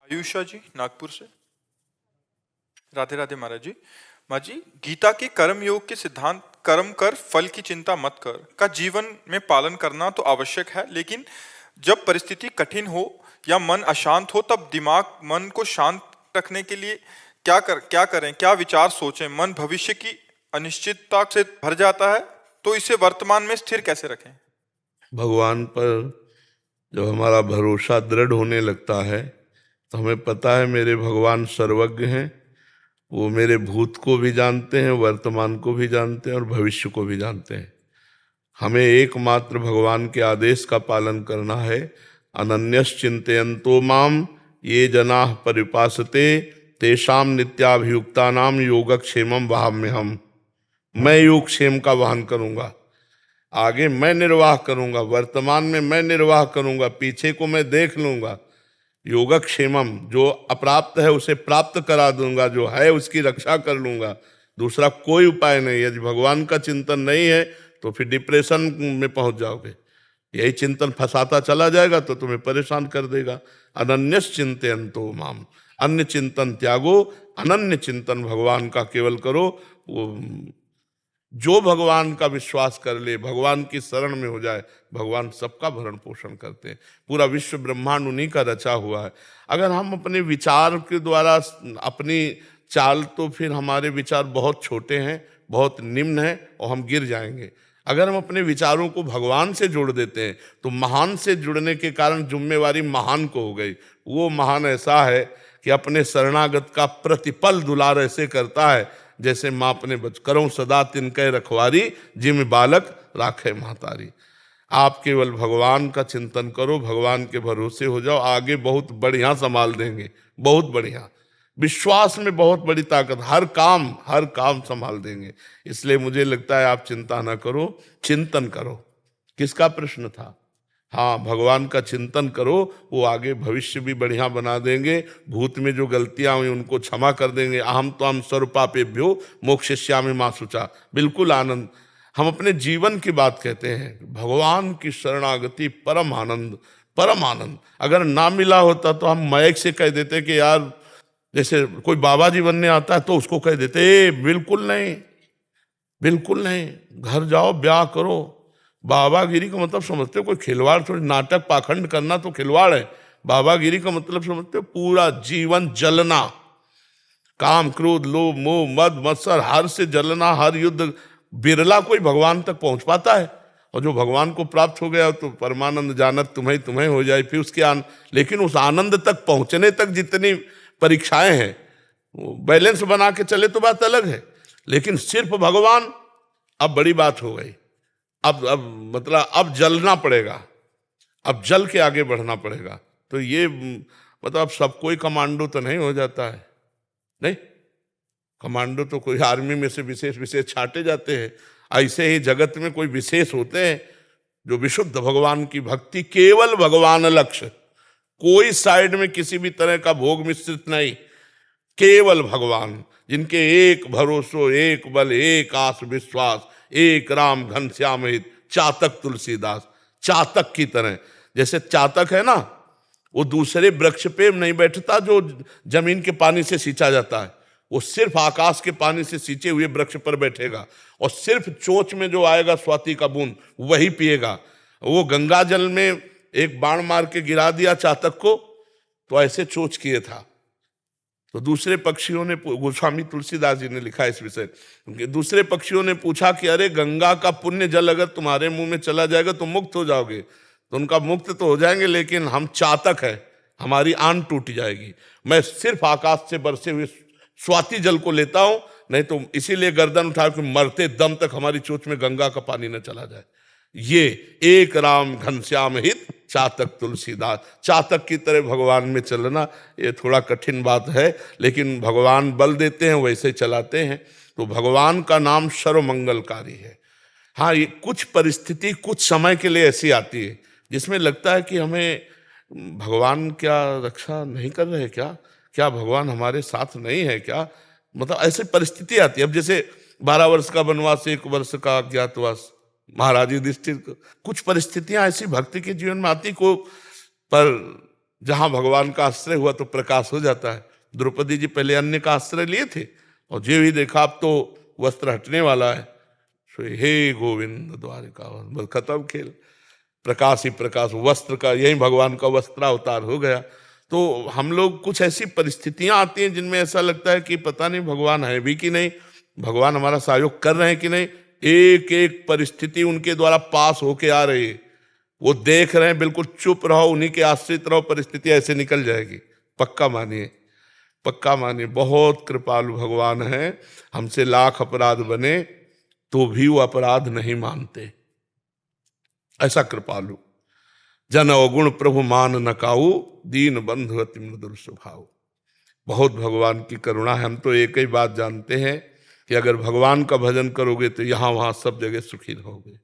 आयुषा जी नागपुर से। राधे राधे महाराज जी। माँ जी, गीता के कर्म योग के सिद्धांत कर्म कर फल की चिंता मत कर का जीवन में पालन करना तो आवश्यक है, लेकिन जब परिस्थिति कठिन हो या मन अशांत हो तब दिमाग मन को शांत रखने के लिए क्या करें, क्या विचार सोचें? मन भविष्य की अनिश्चितता से भर जाता है, तो इसे वर्तमान में स्थिर कैसे रखें? भगवान पर जब हमारा भरोसा दृढ़ होने लगता है तो हमें पता है मेरे भगवान सर्वज्ञ हैं। वो मेरे भूत को भी जानते हैं, वर्तमान को भी जानते हैं और भविष्य को भी जानते हैं। हमें एकमात्र भगवान के आदेश का पालन करना है। अनन्यश्चिन्तयन्तो माम ये जनाः परिपासते तेषाम नित्याभियुक्तानाम योगक्षेमम वहाम्यहम्। मैं योगक्षेम का वहन करूंगा, आगे मैं निर्वाह करूंगा, वर्तमान में मैं निर्वाह करूंगा, पीछे को मैं देख लूंगा। योगक्षेमम, जो अप्राप्त है उसे प्राप्त करा दूंगा, जो है उसकी रक्षा कर लूंगा। दूसरा कोई उपाय नहीं। यदि भगवान का चिंतन नहीं है तो फिर डिप्रेशन में पहुंच जाओगे। यही चिंतन फंसाता चला जाएगा तो तुम्हें परेशान कर देगा। अनन्यस चिंतयन्तो माम, अन्य चिंतन त्यागो, अनन्य चिंतन भगवान का केवल करो। वो जो भगवान का विश्वास कर ले, भगवान की शरण में हो जाए, भगवान सबका भरण पोषण करते हैं। पूरा विश्व ब्रह्मांड उन्हीं का रचा हुआ है। अगर हम अपने विचार के द्वारा अपनी चाल, तो फिर हमारे विचार बहुत छोटे हैं, बहुत निम्न हैं और हम गिर जाएंगे। अगर हम अपने विचारों को भगवान से जोड़ देते हैं तो महान से जुड़ने के कारण जिम्मेवारी महान को हो गई। वो महान ऐसा है कि अपने शरणागत का प्रतिपल दुलार ऐसे करता है जैसे माँ अपने बच करो सदा तिनके रखवारी, जिम बालक राखे महतारी। आप केवल भगवान का चिंतन करो, भगवान के भरोसे हो जाओ, आगे बहुत बढ़िया संभाल देंगे, बहुत बढ़िया। विश्वास में बहुत बड़ी ताकत, हर काम संभाल देंगे। इसलिए मुझे लगता है आप चिंता ना करो, चिंतन करो। किसका प्रश्न था? हाँ, भगवान का चिंतन करो, वो आगे भविष्य भी बढ़िया बना देंगे। भूत में जो गलतियां हुई उनको क्षमा कर देंगे। अहम तो हम सर्वपापेभ्यो मोक्षयिष्यामि मा शुचा, बिल्कुल आनंद। हम अपने जीवन की बात कहते हैं, भगवान की शरणागति परम आनंद, परम आनंद। अगर ना मिला होता तो हम महक से कह देते कि यार, जैसे कोई बाबा जी बनने आता है तो उसको कह देते बिल्कुल नहीं, बिल्कुल नहीं, घर जाओ ब्याह करो। बाबागिरी का मतलब समझते हो कोई खिलवाड़ थोड़ी, नाटक पाखंड करना तो खिलवाड़ है। बाबागिरी का मतलब समझते हो पूरा जीवन जलना, काम क्रोध लोभ मोह मद मत्सर हर से जलना, हर युद्ध। बिरला कोई भगवान तक पहुंच पाता है, और जो भगवान को प्राप्त हो गया तो परमानंद जानत तुम्हें तुम्हें हो जाए। फिर उसके लेकिन उस आनंद तक पहुंचने तक जितनी परीक्षाएं हैं, वो बैलेंस बना के चले तो बात अलग है, लेकिन सिर्फ भगवान, अब बड़ी बात हो गई। अब मतलब अब जलना पड़ेगा, अब जल के आगे बढ़ना पड़ेगा। तो ये मतलब अब सब कोई कमांडो तो नहीं हो जाता है, नहीं। कमांडो तो कोई आर्मी में से विशेष विशेष छांटे जाते हैं। ऐसे ही जगत में कोई विशेष होते हैं जो विशुद्ध भगवान की भक्ति, केवल भगवान लक्ष्य, कोई साइड में किसी भी तरह का भोग मिश्रित नहीं, केवल भगवान। जिनके एक भरोसो एक बल एक आस विश्वास, एक राम घनश्याम हित चातक तुलसीदास। चातक की तरह, जैसे चातक है ना, वो दूसरे वृक्ष पे नहीं बैठता जो जमीन के पानी से सींचा जाता है, वो सिर्फ आकाश के पानी से सींचे हुए वृक्ष पर बैठेगा और सिर्फ चोंच में जो आएगा स्वाति का बूंद वही पिएगा। वो गंगा जल में एक बाण मार के गिरा दिया चातक को, तो ऐसे चोंच किए था। तो दूसरे पक्षियों ने, गोस्वामी तुलसीदास जी ने लिखा इस विषय, दूसरे पक्षियों ने पूछा कि अरे गंगा का पुण्य जल अगर तुम्हारे मुंह में चला जाएगा तो मुक्त हो जाओगे। तो उनका मुक्त तो हो जाएंगे, लेकिन हम चातक है, हमारी आन टूट जाएगी। मैं सिर्फ आकाश से बरसे हुए स्वाति जल को लेता हूं, नहीं तो इसीलिए गर्दन उठा के मरते दम तक हमारी चोंच में गंगा का पानी न चला जाए। ये एक राम घनश्याम हित चातक तुलसीदास। चातक की तरह भगवान में चलना ये थोड़ा कठिन बात है, लेकिन भगवान बल देते हैं वैसे चलाते हैं। तो भगवान का नाम सर्वमंगलकारी है। हाँ, ये कुछ परिस्थिति कुछ समय के लिए ऐसी आती है जिसमें लगता है कि हमें भगवान क्या रक्षा नहीं कर रहे, क्या भगवान हमारे साथ नहीं है क्या, मतलब ऐसी परिस्थिति आती है। अब जैसे 12 वर्ष का वनवास, 1 वर्ष का अज्ञातवास, महाराज युधिष्ठिर, कुछ परिस्थितियां ऐसी भक्ति के जीवन में आती को, पर जहां भगवान का आश्रय हुआ तो प्रकाश हो जाता है। द्रौपदी जी पहले अन्य का आश्रय लिए थे और जो भी देखा अब तो वस्त्र हटने वाला है, सो हे गोविंद द्वारिका, बस खत्म खेल। प्रकाश ही प्रकाश, वस्त्र का यही भगवान का वस्त्रावतार हो गया। तो हम लोग कुछ ऐसी परिस्थितियां आती हैं जिनमें ऐसा लगता है कि पता नहीं भगवान है भी कि नहीं, भगवान हमारा सहयोग कर रहे हैं कि नहीं। एक एक परिस्थिति उनके द्वारा पास होके आ रही है, वो देख रहे हैं, बिल्कुल चुप रहो, उन्हीं के आश्रित रहो, परिस्थिति ऐसे निकल जाएगी। पक्का मानिए, पक्का मानिए, बहुत कृपालु भगवान है। हमसे लाख अपराध बने तो भी वो अपराध नहीं मानते, ऐसा कृपालु। जन अवगुण प्रभु मान न काऊ, दीन बंधु अति मृदुल स्वभाव। बहुत भगवान की करुणा है। हम तो एक ही बात जानते हैं कि अगर भगवान का भजन करोगे तो यहां वहां सब जगह सुखी रहोगे।